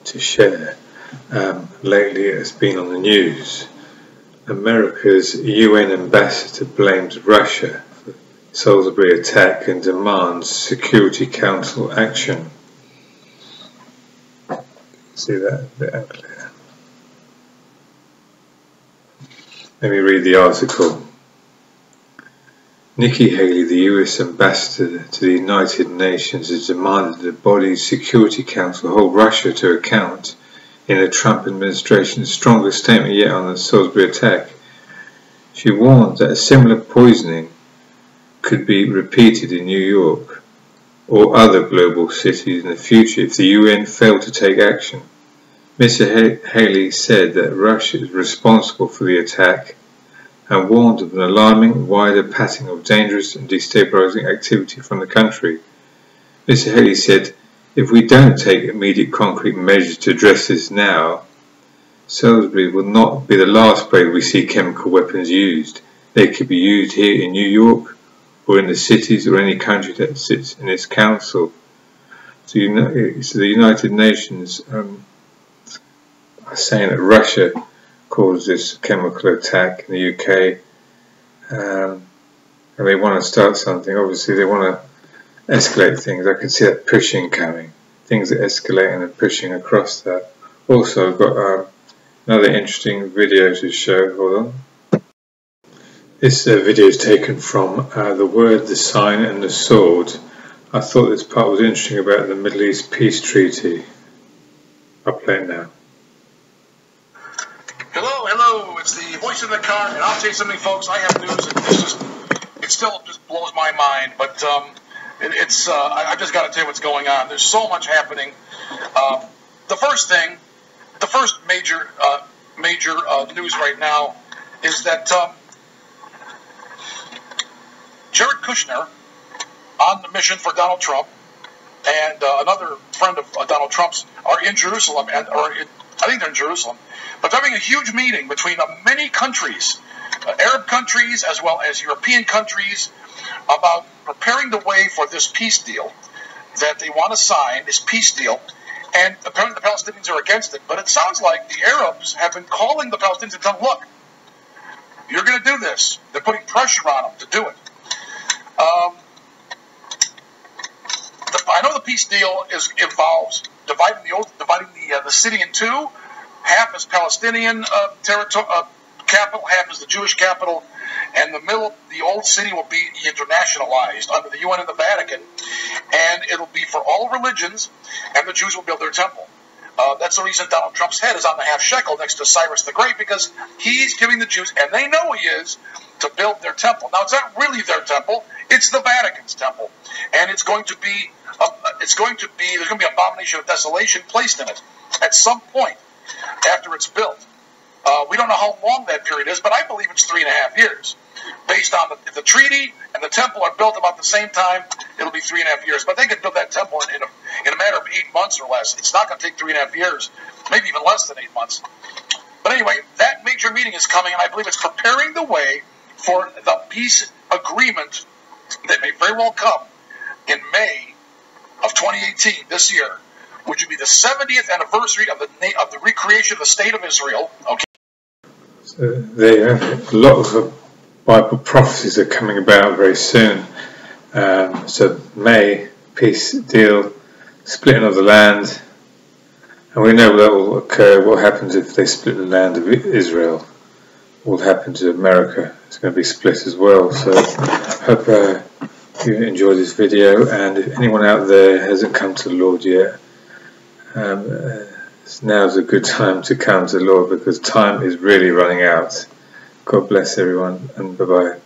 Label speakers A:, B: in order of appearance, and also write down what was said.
A: to share. Lately it's been on the news. America's UN ambassador blames Russia for the Salisbury attack and demands Security Council action. See that a bit unclear. Let me read the article. Nikki Haley, the US ambassador to the United Nations, has demanded the body's Security Council hold Russia to account in the Trump administration's strongest statement yet on the Salisbury attack. She warned that a similar poisoning could be repeated in New York or other global cities in the future if the UN failed to take action. Mr. Haley said that Russia is responsible for the attack and warned of an alarming, wider pattern of dangerous and destabilizing activity from the country. Mr. Haley said, "If we don't take immediate concrete measures to address this now, Salisbury will not be the last place we see chemical weapons used. They could be used here in New York or in the cities or any country that sits in its council." So the United Nations are saying that Russia caused this chemical attack in the UK, and they want to start something. Obviously they want to escalate things. I can see that pushing coming. Things are escalating and pushing across that. Also I've got another interesting video to show. Hold on. This video is taken from The Word, the Sign and the Sword. I thought this part was interesting about the Middle East Peace Treaty. I'll play it now.
B: Hello, it's the voice in the car, and I'll tell you something, folks. I have news, and it still just blows my mind, but I just got to tell you what's going on. There's so much happening. The first major news right now is that Jared Kushner, on the mission for Donald Trump, and another friend of Donald Trump's are in Jerusalem, I think they're in Jerusalem, but they're having a huge meeting between many countries, Arab countries as well as European countries, about preparing the way for this peace deal that they want to sign, this peace deal, and apparently the Palestinians are against it. But it sounds like the Arabs have been calling the Palestinians and telling them, look, you're going to do this. They're putting pressure on them to do it. I know the peace deal involves dividing the city in two. Half is Palestinian capital, half is the Jewish capital, and the old city will be internationalized under the UN and the Vatican, and it'll be for all religions, and the Jews will build their temple. That's the reason Donald Trump's head is on the half shekel next to Cyrus the Great, because he's giving the Jews, and they know he is, to build their temple. Now, it's not really their temple; it's the Vatican's temple, and there's going to be abomination of desolation placed in it at some point after it's built. We don't know how long that period is, but I believe it's 3.5 years. Based on if the treaty and the temple are built about the same time, it'll be 3.5 years. But they could build that temple in a matter of 8 months or less. It's not going to take 3.5 years, maybe even less than 8 months. But anyway, that major meeting is coming, and I believe it's preparing the way for the peace agreement that may very well come in May of 2018, this year, which would be the 70th anniversary of the recreation of the State of Israel. Okay.
A: So there you have it. A lot of Bible prophecies are coming about very soon. So May, peace deal, splitting of the land, and we know that will occur. What happens if they split the land of Israel? What will happen to America? It's going to be split as well. So I hope you enjoyed this video, and if anyone out there hasn't come to the Lord yet, now's a good time to come to the Lord, because time is really running out. God bless everyone, and bye-bye.